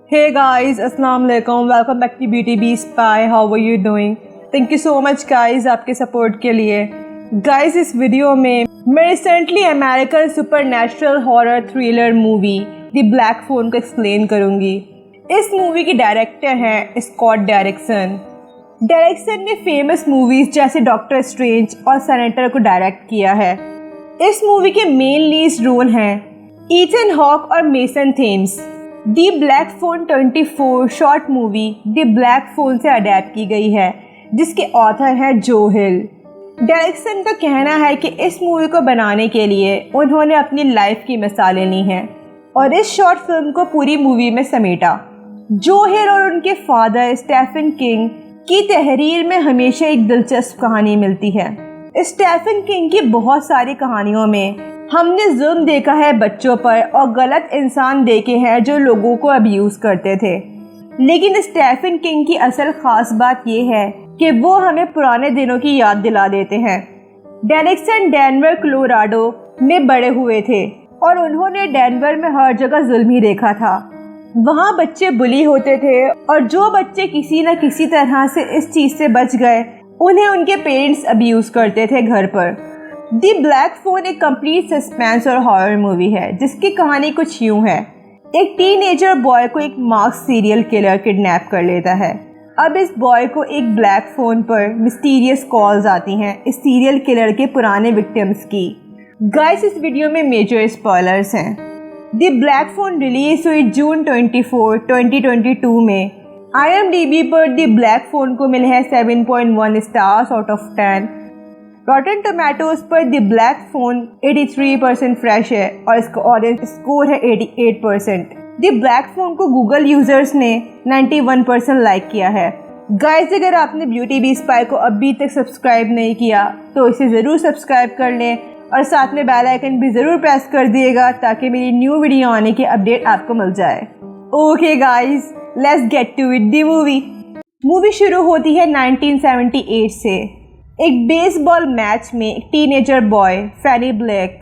Hey guys, अस्सलाम वालेकुम, welcome back to beauty B spy. How are you doing? Thank you so much guys आपके support के लिए। Guys इस वीडियो में मैं recently American supernatural horror thriller movie the black phone को एक्सप्लेन करूंगी। इस मूवी के डायरेक्टर हैं स्कॉट डेरिक्सन। डेरिक्सन ने फेमस मूवीज़ जैसे डॉक्टर स्ट्रेंज और सेनेटर को डायरेक्ट किया है। इस मूवी के मेन लीड रोल हैं ईथन हॉक और मेसन थेम्स। दी ब्लैक फोन 24 शॉर्ट मूवी दी ब्लैक फोन से अडेप्ट की गई है, जिसके ऑथर हैं जो हिल। डायरेक्सन का कहना है कि इस मूवी को बनाने के लिए उन्होंने अपनी लाइफ की मिसालें ली हैं और इस शॉर्ट फिल्म को पूरी मूवी में समेटा। जो हिल और उनके फादर स्टीफन किंग की तहरीर में हमेशा एक दिलचस्प कहानी मिलती है। स्टीफन किंग की बहुत सारी कहानियों में हमने जुल्म देखा है बच्चों पर और गलत इंसान देखे हैं जो लोगों को अब्यूज़ करते थे। लेकिन स्टीफन किंग की असल ख़ास बात यह है कि वो हमें पुराने दिनों की याद दिला देते हैं। डेरिक्सन डेनवर कोलोराडो में बड़े हुए थे और उन्होंने डेनवर में हर जगह जुल्म ही देखा था। वहाँ बच्चे बुली होते थे और जो बच्चे किसी न किसी तरह से इस चीज़ से बच गए उन्हें उनके पेरेंट्स अब्यूज़ करते थे घर पर। दी ब्लैक फोन एक कंप्लीट सस्पेंस और हॉरर मूवी है जिसकी कहानी कुछ यूं है। एक टीनेजर बॉय को एक मास्क सीरियल किलर किडनैप कर लेता है। अब इस बॉय को एक ब्लैक फोन पर मिस्टीरियस कॉल्स आती हैं इस सीरियल किलर के पुराने विक्टिम्स की। गाइस इस वीडियो में मेजर स्पॉयलर्स हैं। दी ब्लैक फोन रिलीज हुई जून 24, 2022 में। IMDb पर दी ब्लैक फोन को मिले हैं 7.1 स्टार्स आउट ऑफ 10। रॉटन टोमेटोज पर द ब्लैक फोन 83% फ्रेश है और इसका ऑडियंस स्कोर है 88%। द ब्लैक फोन को गूगल यूजर्स ने 91% लाइक किया है। गाइस अगर आपने ब्यूटी बी स्पाई को अभी तक सब्सक्राइब नहीं किया तो इसे ज़रूर सब्सक्राइब कर लें और साथ में बेल आइकन भी ज़रूर प्रेस कर दिएगा ताकि मेरी न्यू वीडियो आने की अपडेट आपको मिल जाए। Okay guys, let's get to it. The movie शुरू होती है 1978 से। एक बेसबॉल मैच में एक टीनेजर बॉय फैनी ब्लैक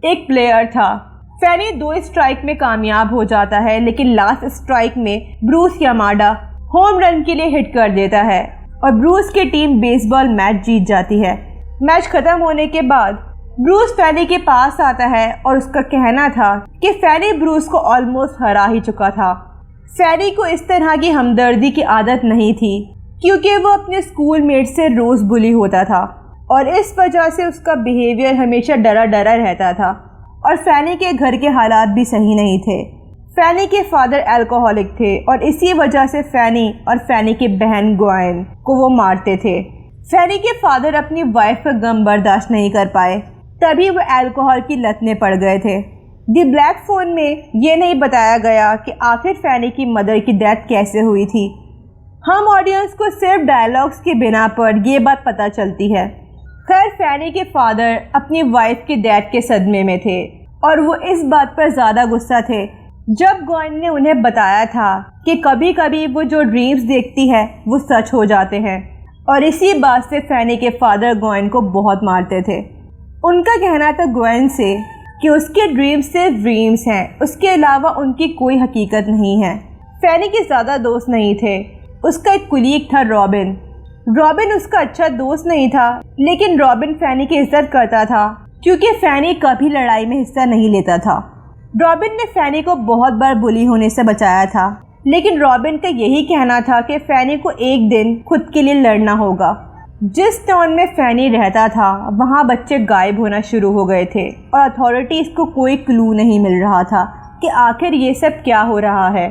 एक प्लेयर था। फैनी 2 स्ट्राइक में कामयाब हो जाता है, लेकिन लास्ट स्ट्राइक में ब्रूस यामाडा होम रन के लिए हिट कर देता है और ब्रूस की टीम बेसबॉल मैच जीत जाती है। मैच खत्म होने के बाद ब्रूस फैनी के पास आता है और उसका कहना था कि फैनी ब्रूस को ऑलमोस्ट हरा ही चुका था। फैनी को इस तरह की हमदर्दी की आदत नहीं थी क्योंकि वो अपने स्कूल मेट से रोज़ बुली होता था और इस वजह से उसका बिहेवियर हमेशा डरा डरा रहता था और फैनी के घर के हालात भी सही नहीं थे। फैनी के फादर अल्कोहलिक थे और इसी वजह से फैनी और फैनी की बहन ग्वेन को वो मारते थे। फैनी के फादर अपनी वाइफ का गम बर्दाश्त नहीं कर पाए, तभी वो अल्कोहल की लत में पड़ गए थे। दी ब्लैक फोन में ये नहीं बताया गया कि आखिर फैनी की मदर की डेथ कैसे हुई थी। हम ऑडियंस को सिर्फ डायलॉग्स के बिना पर ये बात पता चलती है। खैर फैनी के फादर अपनी वाइफ के डेथ के सदमे में थे और वो इस बात पर ज़्यादा गुस्सा थे जब ग्वेन ने उन्हें बताया था कि कभी कभी वो जो ड्रीम्स देखती है वो सच हो जाते हैं और इसी बात से फैनी के फादर ग्वेन को बहुत मारते थे। उनका कहना था ग्वेन से कि उसके ड्रीम्स सिर्फ ड्रीम्स हैं, उसके अलावा उनकी कोई हकीकत नहीं है। फैनी के ज़्यादा दोस्त नहीं थे। उसका एक कुलीग था रॉबिन। रॉबिन उसका अच्छा दोस्त नहीं था, लेकिन रॉबिन फैनी की इज्जत करता था क्योंकि फैनी कभी लड़ाई में हिस्सा नहीं लेता था। रॉबिन ने फैनी को बहुत बार बुली होने से बचाया था, लेकिन रॉबिन का यही कहना था कि फैनी को एक दिन खुद के लिए लड़ना होगा। जिस टाउन में फैनी रहता था वहाँ बच्चे गायब होना शुरू हो गए थे और अथॉरिटीज़ को कोई क्लू नहीं मिल रहा था कि आखिर ये सब क्या हो रहा है।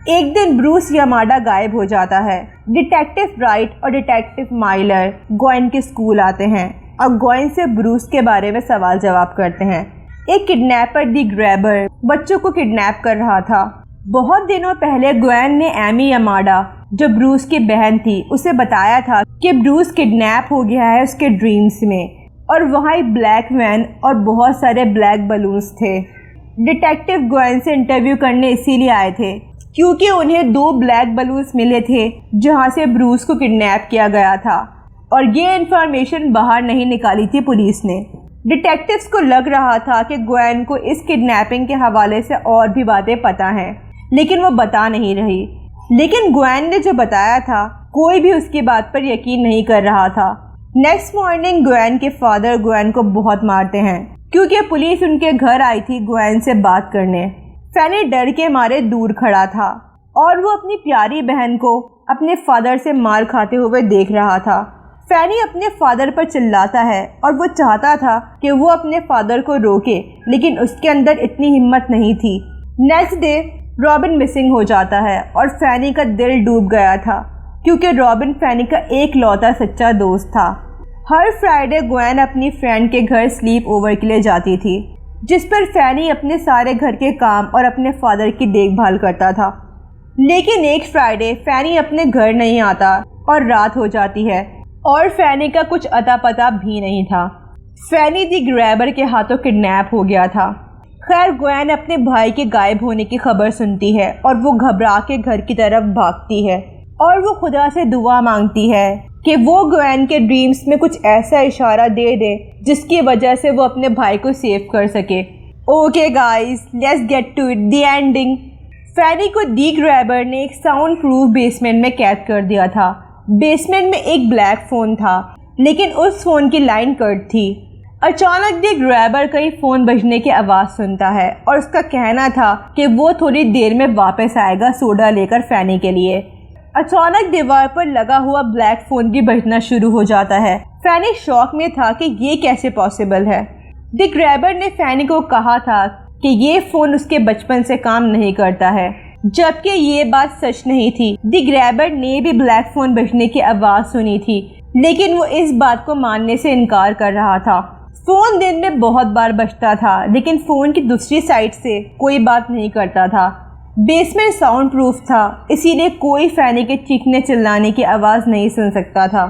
एक दिन ब्रूस यामाडा गायब हो जाता है। डिटेक्टिव राइट और डिटेक्टिव माइलर ग्वेन के स्कूल आते हैं और ग्वेन से ब्रूस के बारे में सवाल जवाब करते हैं। एक किडनैपर दी ग्रैबर बच्चों को किडनैप कर रहा था। बहुत दिनों पहले ग्वेन ने एमी यामाडा जो ब्रूस की बहन थी उसे बताया था कि ब्रूस किडनैप हो गया है उसके ड्रीम्स में और वहाँ एक ब्लैक वैन और बहुत सारे ब्लैक बलून्स थे। डिटेक्टिव ग्वेन से इंटरव्यू करने इसीलिए आए थे क्योंकि उन्हें 2 ब्लैक बलून्स मिले थे जहाँ से ब्रूस को किडनैप किया गया था और ये इन्फॉर्मेशन बाहर नहीं निकाली थी पुलिस ने। डिटेक्टिव्स को लग रहा था कि ग्वेन को इस किडनैपिंग के हवाले से और भी बातें पता हैं, लेकिन वो बता नहीं रही। लेकिन ग्वेन ने जो बताया था कोई भी उसकी बात पर यकीन नहीं कर रहा था। नेक्स्ट मॉर्निंग ग्वेन के फादर ग्वेन को बहुत मारते हैं क्योंकि पुलिस उनके घर आई थी ग्वेन से बात करने। फैनी डर के मारे दूर खड़ा था और वो अपनी प्यारी बहन को अपने फादर से मार खाते हुए देख रहा था। फैनी अपने फादर पर चिल्लाता है और वो चाहता था कि वो अपने फादर को रोके, लेकिन उसके अंदर इतनी हिम्मत नहीं थी। नेक्स्ट डे रॉबिन मिसिंग हो जाता है और फैनी का दिल डूब गया था क्योंकि रॉबिन फैनी का एक लौता सच्चा दोस्त था। हर फ्राइडे ग्वेन अपनी फ्रेंड के घर स्लीप ओवर के लिए जाती थी, जिस पर फैनी अपने सारे घर के काम और अपने फादर की देखभाल करता था। लेकिन एक फ्राइडे फैनी अपने घर नहीं आता और रात हो जाती है और फैनी का कुछ अता पता भी नहीं था। फैनी दी ग्रैबर के हाथों किडनैप हो गया था। खैर ग्वेन अपने भाई के गायब होने की खबर सुनती है और वो घबरा के घर की तरफ भागती है और वो खुदा से दुआ मांगती है कि वो ग्वेन के ड्रीम्स में कुछ ऐसा इशारा दे दे जिसकी वजह से वो अपने भाई को सेव कर सके। Okay guys, let's get to it, the ending. Fanny को दी ग्रैबर ने एक साउंड प्रूफ बेसमेंट में कैद कर दिया था। बेसमेंट में एक ब्लैक फ़ोन था, लेकिन उस फ़ोन की लाइन कट थी। अचानक दी ग्रैबर कहीं फ़ोन बजने की आवाज़ सुनता है और उसका कहना था कि वो थोड़ी देर में वापस आएगा सोडा लेकर फैनी के लिए। अचानक दीवार पर लगा हुआ ब्लैक फ़ोन भी बजना शुरू हो जाता है। फैनी शॉक में था कि ये कैसे पॉसिबल है। दी ग्रैबर ने फैनी को कहा था कि ये फ़ोन उसके बचपन से काम नहीं करता है, जबकि ये बात सच नहीं थी। दी ग्रैबर ने भी ब्लैक फ़ोन बजने की आवाज़ सुनी थी, लेकिन वो इस बात को मानने से इनकार कर रहा था। फ़ोन दिन में बहुत बार बजता था, लेकिन फ़ोन की दूसरी साइड से कोई बात नहीं करता था। बेसमेंट साउंड प्रूफ था, इसीलिए कोई फैनी के चीखने चिल्लाने की आवाज़ नहीं सुन सकता था।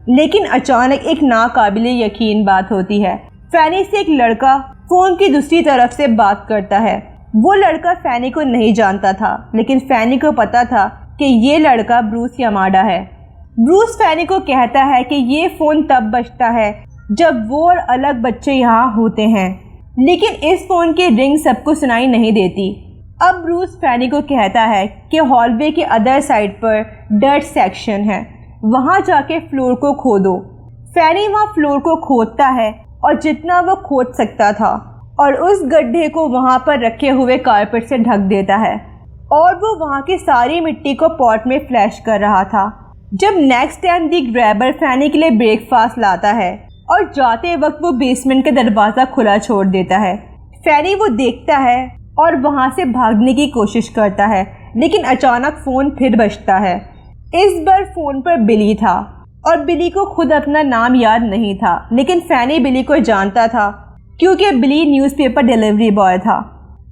लेकिन अचानक एक नाकाबिले यकीन बात होती है। फैनी से एक लड़का फ़ोन की दूसरी तरफ से बात करता है। वो लड़का फैनी को नहीं जानता था, लेकिन फैनी को पता था कि ये लड़का ब्रूस यामाडा है। ब्रूस फैनी को कहता है कि ये फ़ोन तब बजता है जब वो और अलग बच्चे यहाँ होते हैं, लेकिन इस फ़ोन की रिंग सबको सुनाई नहीं देती। अब ब्रूस फैनी को कहता है कि हॉलवे के अदर साइड पर डर्ट सेक्शन है, वहाँ जाके फ्लोर को खोदो। फैनी वहाँ फ्लोर को खोदता है और जितना वो खोद सकता था और उस गड्ढे को वहाँ पर रखे हुए कारपेट से ढक देता है और वो वहाँ की सारी मिट्टी को पॉट में फ्लैश कर रहा था। जब नेक्स्ट टाइम दी ग्रैबर फैनी के लिए ब्रेकफास्ट लाता है और जाते वक्त वो बेसमेंट का दरवाज़ा खुला छोड़ देता है। फैनी वो देखता है और वहाँ से भागने की कोशिश करता है, लेकिन अचानक फ़ोन फिर बजता है। इस बार फ़ोन पर बिली था और बिली को खुद अपना नाम याद नहीं था, लेकिन फैनी बिली को जानता था क्योंकि बिली न्यूज़पेपर डिलीवरी बॉय था।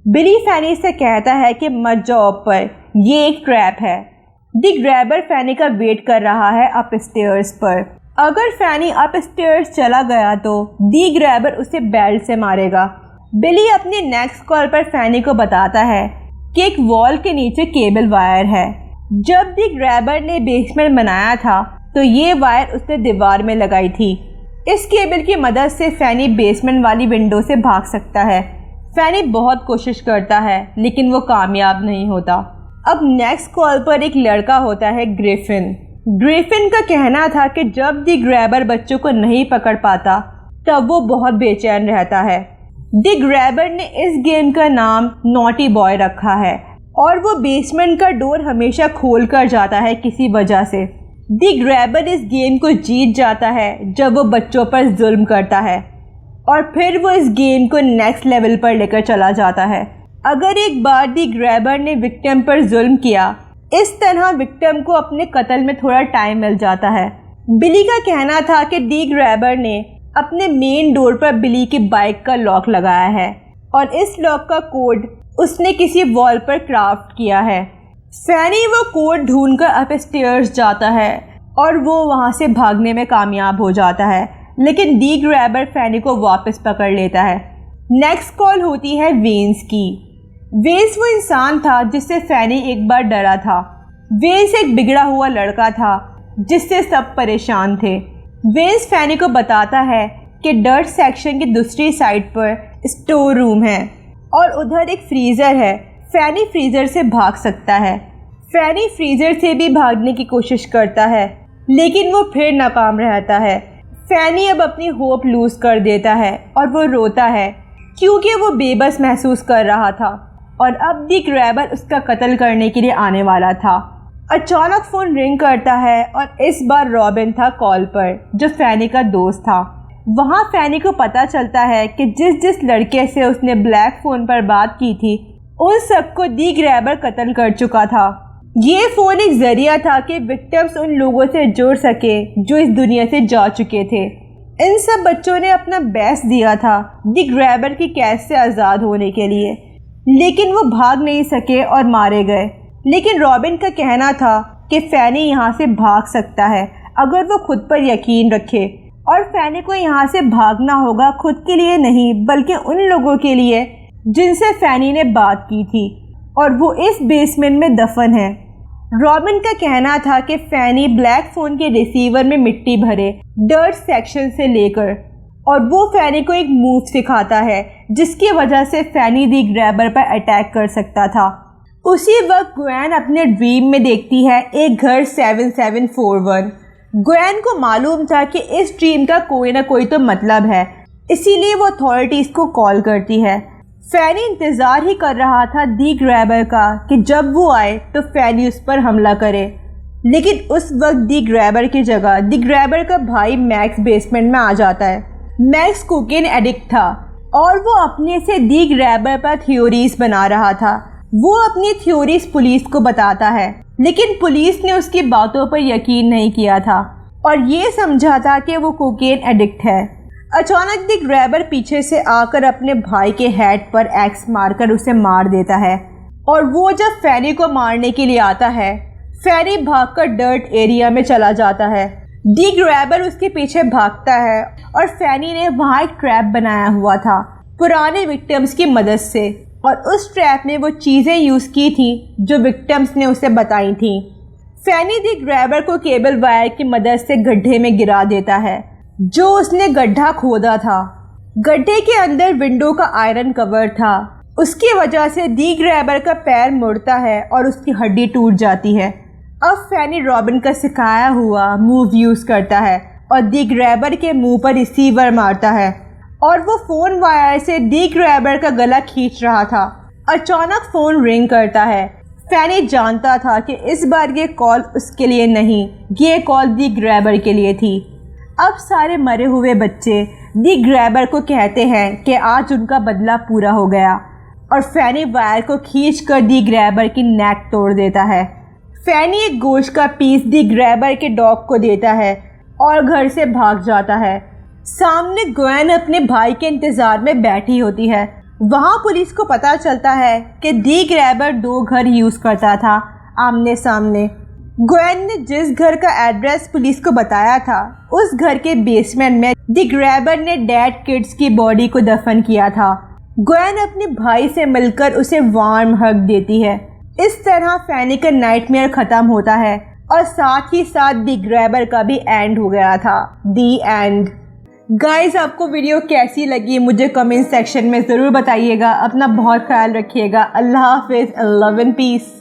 बिली फैनी से कहता है कि मत जाओ ऊपर, ये एक ट्रैप है। दी ग्रैबर फैनी का वेट कर रहा है अपस्टेयर्स पर। अगर फैनी अपस्टेयर्स चला गया तो दी ग्रैबर उसे बेल्ट से मारेगा। बिली अपनी नेक्स्ट कॉल पर फैनी को बताता है कि एक वॉल के नीचे केबल वायर है। जब दी ग्रैबर ने बेसमेंट बनाया था तो ये वायर उसने दीवार में लगाई थी। इस केबल की मदद से फैनी बेसमेंट वाली विंडो से भाग सकता है। फैनी बहुत कोशिश करता है, लेकिन वो कामयाब नहीं होता। अब नेक्स्ट कॉल पर एक लड़का होता है ग्रिफिन। ग्रिफिन का कहना था कि जब दी ग्रैबर बच्चों को नहीं पकड़ पाता तब वो बहुत बेचैन रहता है। दी ग्रैबर ने इस गेम का नाम नॉटी बॉय रखा है और वो बेसमेंट का डोर हमेशा खोल कर जाता है किसी वजह से। दी ग्रैबर इस गेम को जीत जाता है जब वो बच्चों पर जुल्म करता है और फिर वो इस गेम को नेक्स्ट लेवल पर लेकर चला जाता है। अगर एक बार दी ग्रैबर ने विक्टिम पर जुल्म किया, इस तरह विक्टिम को अपने कत्ल में थोड़ा टाइम मिल जाता है। बिली का कहना था कि दी ग्रैबर ने अपने मेन डोर पर बिली की बाइक का लॉक लगाया है और इस लॉक का कोड उसने किसी वॉल पर क्राफ्ट किया है। फैनी वो कोड ढूंढकर अपस्टेयर्स जाता है और वो वहाँ से भागने में कामयाब हो जाता है, लेकिन दी ग्रैबर फैनी को वापस पकड़ लेता है। नेक्स्ट कॉल होती है वेन्स की। वेन्स वो इंसान था जिससे फैनी एक बार डरा था। वेन्स एक बिगड़ा हुआ लड़का था जिससे सब परेशान थे। वेन्स फैनी को बताता है कि डर्ट सेक्शन की दूसरी साइड पर स्टोर रूम है और उधर एक फ्रीज़र है। फैनी फ्रीज़र से भाग सकता है। फैनी फ्रीज़र से भी भागने की कोशिश करता है, लेकिन वो फिर नाकाम रहता है। फैनी अब अपनी होप लूज़ कर देता है और वो रोता है क्योंकि वो बेबस महसूस कर रहा था और अब द ग्रैबर उसका कत्ल करने के लिए आने वाला था। अचानक फ़ोन रिंग करता है और इस बार रॉबिन था कॉल पर, जो फैनी का दोस्त था। वहाँ फैनी को पता चलता है कि जिस लड़के से उसने ब्लैक फ़ोन पर बात की थी उन सबको द ग्रैबर कत्ल कर चुका था। ये फ़ोन एक ज़रिया था कि विक्टिम्स उन लोगों से जुड़ सके जो इस दुनिया से जा चुके थे। इन सब बच्चों ने अपना बेस्ट दिया था द ग्रैबर की कैद से आज़ाद होने के लिए, लेकिन वो भाग नहीं सके और मारे गए। लेकिन रॉबिन का कहना था कि फैनी यहाँ से भाग सकता है अगर वो खुद पर यकीन रखे, और फैनी को यहाँ से भागना होगा खुद के लिए नहीं बल्कि उन लोगों के लिए जिनसे फैनी ने बात की थी, और वो इस बेसमेंट में दफन है। रॉबिन का कहना था कि फैनी ब्लैक फ़ोन के रिसीवर में मिट्टी भरे डर्ट सेक्शन से लेकर, और वो फैनी को एक मूव सिखाता है जिसकी वजह से फैनी द ग्रैबर पर अटैक कर सकता था। उसी वक्त ग्वेन अपने ड्रीम में देखती है एक घर 7741। ग्वेन को मालूम था कि इस ड्रीम का कोई ना कोई तो मतलब है, इसीलिए वो अथॉरिटीज़ को कॉल करती है। फैनी इंतज़ार ही कर रहा था द ग्रैबर का कि जब वो आए तो फैनी उस पर हमला करे, लेकिन उस वक्त द ग्रैबर की जगह द ग्रैबर का भाई मैक्स बेसमेंट में आ जाता है। मैक्स कोकेन एडिक्ट था और वो अपने से द ग्रैबर पर थ्योरीज बना रहा था। वो अपनी थ्योरीज पुलिस को बताता है, लेकिन पुलिस ने उसकी बातों पर यकीन नहीं किया था और ये समझा था कि वो कोकेन एडिक्ट है। अचानक द ग्रैबर पीछे से आकर अपने भाई के हेड पर एक्स मारकर उसे मार देता है, और वो जब फैनी को मारने के लिए आता है, फैनी भागकर डर्ट एरिया में चला जाता है। द ग्रैबर उसके पीछे भागता है और फैनी ने वहाँ एक ट्रैप बनाया हुआ था पुराने विक्टिम्स की मदद से, और उस ट्रैप में वो चीज़ें यूज़ की थी जो विक्टिम्स ने उसे बताई थी। फैनी द ग्रैबर को केबल वायर की मदद से गड्ढे में गिरा देता है जो उसने गड्ढा खोदा था। गड्ढे के अंदर विंडो का आयरन कवर था, उसकी वजह से द ग्रैबर का पैर मुड़ता है और उसकी हड्डी टूट जाती है। अब फैनी रॉबिन का सिखाया हुआ मूव यूज़ करता है और द ग्रैबर के मुंह पर रिसीवर मारता है, और वो फ़ोन वायर से द ग्रैबर का गला खींच रहा था। अचानक फ़ोन रिंग करता है। फैनी जानता था कि इस बार ये कॉल उसके लिए नहीं, ये कॉल द ग्रैबर के लिए थी। अब सारे मरे हुए बच्चे द ग्रैबर को कहते हैं कि आज उनका बदला पूरा हो गया, और फैनी वायर को खींचकर द ग्रैबर की नेक तोड़ देता है। फैनी एक गोश्त का पीस द ग्रैबर के डॉग को देता है और घर से भाग जाता है। सामने ग्वेन अपने भाई के इंतज़ार में बैठी होती है। वहाँ पुलिस को पता चलता है कि द ग्रैबर 2 घर यूज़ करता था आमने सामने। ग्वेन ने जिस घर का एड्रेस पुलिस को बताया था, उस घर के बेसमेंट में द ग्रैबर ने डेड किड्स की बॉडी को दफन किया था। ग्वेन अपने भाई से मिलकर उसे वार्म हग देती है। इस तरह फैनी का नाइटमेयर ख़त्म होता है और साथ ही साथ द ग्रैबर का भी एंड हो गया था। दी एंड। गाइस, आपको वीडियो कैसी लगी मुझे कमेंट सेक्शन में ज़रूर बताइएगा। अपना बहुत ख्याल रखिएगा। अल्लाह हाफिज़। Love and piece.